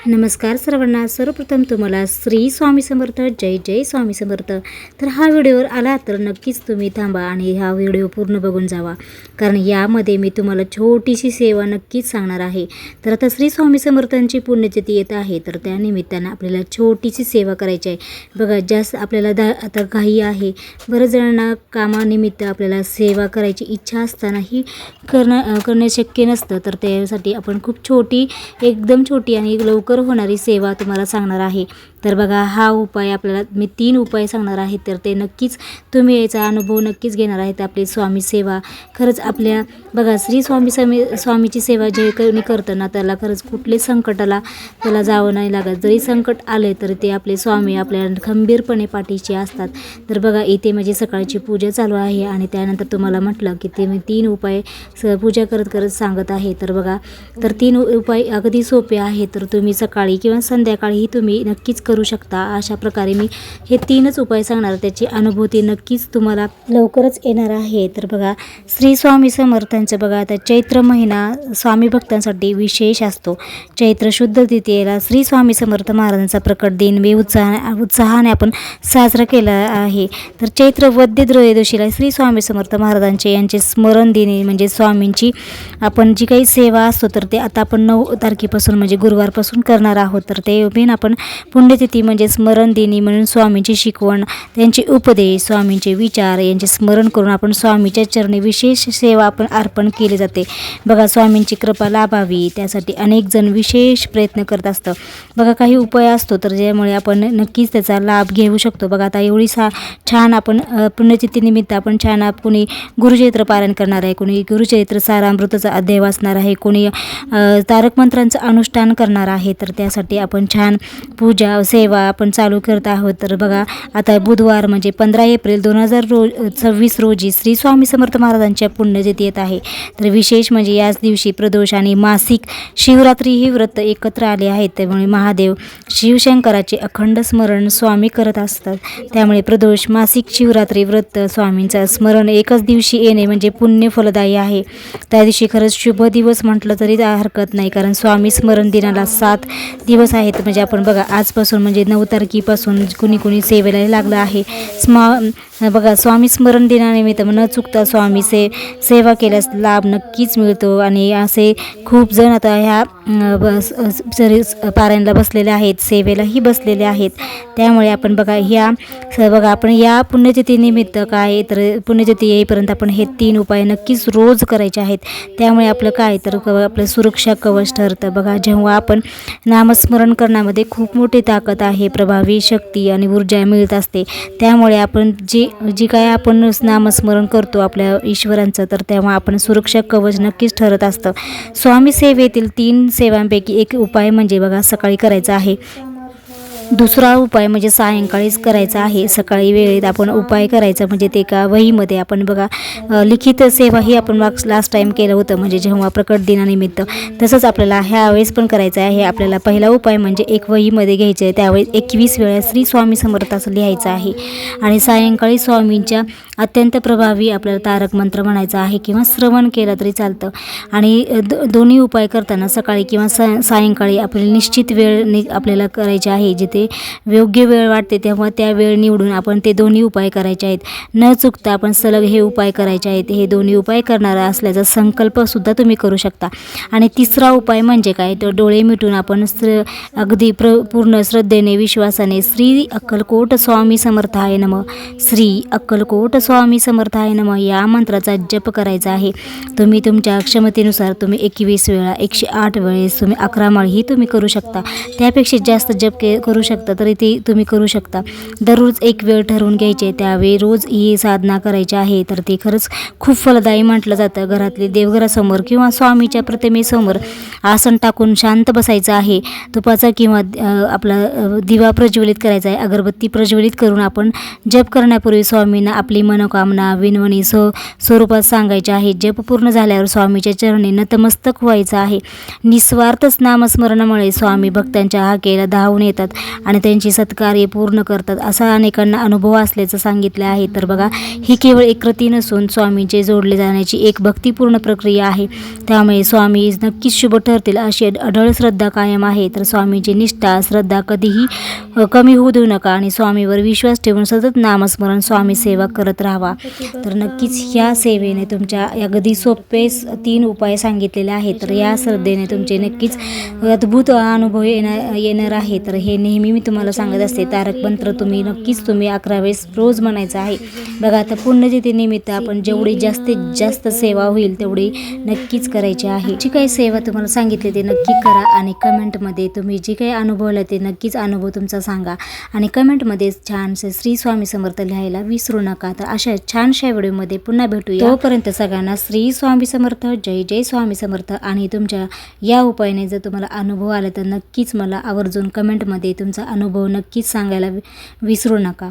नमस्कार सर्वांना. सर्वप्रथम तुम्हाला श्री स्वामी समर्थ. जय जय स्वामी समर्थ. तर हा व्हिडिओवर आला तर नक्कीच तुम्ही थांबा आणि हा व्हिडिओ पूर्ण बघून जावा, कारण यामध्ये मी तुम्हाला छोटीशी सेवा नक्कीच सांगणार आहे. तर आता श्री स्वामी समर्थांची पुण्यतिथी येत आहे, तर त्यानिमित्तानं आपल्याला छोटीशी सेवा करायची आहे. बघा, जास्त आपल्याला आता घाई आहे, बरेच जणांना कामानिमित्त आपल्याला सेवा करायची इच्छा असतानाही करणे शक्य नसतं. तर त्यासाठी आपण खूप छोटी, एकदम छोटी आणि लवकर होणारी सेवा तुम्हाला सांगणार आहे. तर बघा, हा उपाय आपल्याला मी 3 उपाय सांगणार आहे, तर ते नक्कीच तुम्ही याचा अनुभव नक्कीच घेणार आहेत. आपली स्वामी सेवा खरंच आपल्या बघा, श्री स्वामीची सेवा जे कोणी करतं ना, त्याला खरंच कुठले संकटाला त्याला जावं नाही लागत. जरी संकट आले तरी ते आपले स्वामी आपल्याला खंबीरपणे पाठीशी असतात. तर बघा, इथे माझी सकाळची पूजा चालू आहे आणि त्यानंतर तुम्हाला म्हटलं की ते मी 3 उपाय पूजा करत करत सांगत आहे. तर बघा, तर 3 उपाय अगदी सोपे आहेत, तर तुम्ही सकाळी किंवा संध्याकाळीही तुम्ही नक्कीच करू शकता. अशा प्रकारे मी हे 3च उपाय सांगणार, त्याची अनुभूती नक्कीच तुम्हाला लवकरच येणार आहे. तर बघा, श्री स्वामी समर्थांचं बघा, आता चैत्र महिना स्वामी भक्तांसाठी विशेष असतो. चैत्र शुद्ध तृतीयेला श्री स्वामी समर्थ महाराजांचा प्रकट दिन उत्साहाने आपण साजरा केला आहे. तर चैत्र वद्य त्रयोदशीला श्री स्वामी समर्थ महाराजांचे यांचे स्मरण दिनी म्हणजे स्वामींची आपण जी काही सेवा असतो, तर ते आता आपण 9 तारखेपासून म्हणजे गुरुवारपासून करणार आहोत. तर ते बिन आपण पुण्यतिथी म्हणजे स्मरण दिनी म्हणून स्वामींची शिकवण, त्यांचे उपदेश, स्वामींचे विचार यांचे स्मरण करून आपण स्वामीच्या चरणी विशेष सेवा आपण अर्पण केली जाते. बघा, स्वामींची कृपा लाभावी त्यासाठी अनेक जण विशेष प्रयत्न करत असतं. बघा, काही उपाय असतो तर ज्यामुळे आपण नक्कीच त्याचा लाभ घेऊ शकतो. बघा, आता एवढी छान आपण पुण्यतिथीनिमित्त आपण छान कोणी गुरुचरित्र पारायण करणार आहे, कोणी गुरुचरित्र सारामृताचा अध्याय वाचणार आहे, कोणी तारक मंत्रांचं अनुष्ठान करणार आहे. तर त्यासाठी आपण छान पूजा सेवा आपण चालू करत आहोत. तर बघा, आता बुधवार म्हणजे 15 एप्रिल 2026 रोजी श्री स्वामी समर्थ महाराजांच्या पुण्यतिथी येत आहे. तर विशेष म्हणजे याच दिवशी प्रदोष आणि मासिक शिवरात्री ही व्रत एकत्र आले आहेत. त्यामुळे महादेव शिवशंकराचे अखंड स्मरण स्वामी करत असतात. त्यामुळे प्रदोष मासिक शिवरात्री व्रत स्वामींचं स्मरण एकच दिवशी येणे म्हणजे पुण्य फलदायी आहे. त्या दिवशी खरंच शुभ दिवस म्हटलं तरी हरकत नाही, कारण स्वामी स्मरण दिनाला 7 दिवस आहेत. म्हणजे आपण बघा, आजपासून म्हणजे 9 तारखेपासून कुणी सेवेला लागलं आहे. बघा, स्वामी स्मरण दिनानिमित्त न चुकता स्वामी सेवा केल्यास लाभ नक्कीच मिळतो. आणि असे खूप जण आता ह्या पारायणला बसलेले आहेत, सेवेलाही बसलेले आहेत. त्यामुळे आपण बघा, आपण या पुण्यतिथीनिमित्त काय, तर पुण्यतिथी येईपर्यंत आपण हे 3 उपाय नक्कीच रोज करायचे आहेत. त्यामुळे आपलं काय, तर आपलं सुरक्षा कवच ठरतं. बघा, जेव्हा आपण नामस्मरण करण्यामध्ये खूप मोठी ताकद आहे, प्रभावी शक्ती आणि ऊर्जा मिळत असते. त्यामुळे आपण जी काय आपण नामस्मरण करतो आपल्या ईश्वरांचं, तर तेव्हा आपण सुरक्षा कवच नक्कीच ठरत असतं. स्वामी सेवेतील 3 सेवांपैकी एक उपाय म्हणजे बघा सकाळी करायचा आहे. दुसरा उपाय म्हणजे सायंकाळीच करायचा आहे. सकाळी वेळेत आपण उपाय करायचा म्हणजे ते का वहीमध्ये आपण बघा लिखित सेवा ही आपण लास्ट टाईम केलं होतं, म्हणजे जेव्हा प्रकट दिनानिमित्त. तसंच आपल्याला ह्यावेळेस पण करायचं आहे. आपल्याला पहिला उपाय म्हणजे एक वहीमध्ये घ्यायचं आहे, त्यावेळेस 21 वेळा श्री स्वामी समर्थ असं लिहायचं आहे. आणि सायंकाळी स्वामींच्या अत्यंत प्रभावी आपल्याला तारक मंत्र म्हणायचा आहे किंवा श्रवण केलं तरी चालतं. आणि दोन्ही उपाय करताना सकाळी किंवा सायंकाळी आपल्याला निश्चित वेळ आपल्याला करायचे आहे. जिथे योग्य वेळ वाटते तेव्हा त्या वेळ निवडून आपण ते दोन्ही उपाय करायचे आहेत. न चुकता आपण सलग हे उपाय करायचे आहेत. हे दोन्ही उपाय करणारा असल्याचा संकल्पसुद्धा तुम्ही करू शकता. आणि तिसरा उपाय म्हणजे काय, तर डोळे मिटून आपण अगदी पूर्ण श्रद्धेने विश्वासाने श्री अक्कलकोट स्वामी समर्थाय नमः, श्री अक्कलकोट स्वामी समर्थाय नमः या मंत्राचा जप करायचा आहे. तुम्ही तुमच्या क्षमतेनुसार तुम्ही 21 वेळा, 108 वेळेस, तुम्ही 11 माळही तुम्ही करू शकता. त्यापेक्षा जास्त जप करू शकता तरी ते तुम्ही करू शकता. दररोज एक वेळ ठरवून घ्यायचे, त्यावेळी रोज ही साधना करायची आहे. तर ते खरंच खूप फलदायी म्हटलं जातं. घरातले देवघरासमोर किंवा स्वामीच्या प्रतिमेसमोर आसन टाकून शांत बसायचं आहे. तुपाचा किंवा आपला दिवा प्रज्वलित करायचा आहे. अगरबत्ती प्रज्वलित करून आपण जप करण्यापूर्वी स्वामींना आपली मनोकामना विनवणी स्वरूपात सांगायची आहे. जप पूर्ण झाल्यावर स्वामीच्या चरणी नतमस्तक व्हायचं आहे. निस्वार्थ नामस्मरणामुळे स्वामी भक्तांच्या हाकेला धावून येतात आणि त्यांची सत्कार्य पूर्ण करतात असा अनेकांना अनुभव असल्याचं सांगितलं आहे. तर बघा, ही केवळ एक कृती नसून स्वामींचे जोडले जाण्याची एक भक्तिपूर्ण प्रक्रिया आहे. त्यामुळे स्वामी नक्कीच शुभ ठरतील अशी अढळ श्रद्धा कायम आहे. तर स्वामींची निष्ठा श्रद्धा कधीही कमी होऊ देऊ नका आणि स्वामीवर विश्वास ठेवून सतत नामस्मरण स्वामी सेवा करत राहावा. तर नक्कीच ह्या सेवेने तुमच्या अगदी सोपे 3 उपाय सांगितलेले आहेत. तर या श्रद्धेने तुमचे नक्कीच अद्भुत अनुभव येणार आहे. तर हे नेहमी मी तुम्हाला सांगत असते, तारक मंत्र नक्कीच तुम्ही 11 वेळेस रोज म्हणायचं आहे. बघा, आता पुण्यतिथीनिमित्त आपण जेवढी जास्तीत जास्त सेवा होईल तेवढी नक्कीच करायची आहे. जी काही सेवा तुम्हाला सांगितली ते नक्की करा आणि कमेंटमध्ये तुम्ही जे काही अनुभवलं ते नक्कीच अनुभव तुमचा सांगा आणि कमेंटमध्ये छानसे श्री स्वामी समर्थ लिहायला विसरू नका. तर अशा छानशा व्हिडिओमध्ये पुन्हा भेटूया. तोपर्यंत सगळ्यांना श्री स्वामी समर्थ, जय जय स्वामी समर्थ. आणि तुमच्या या उपायाने जर तुम्हाला अनुभव आला तर नक्कीच मला आवर्जून कमेंटमध्ये तुमचा अनुभव नक्कीच सांगायला विसरू नका.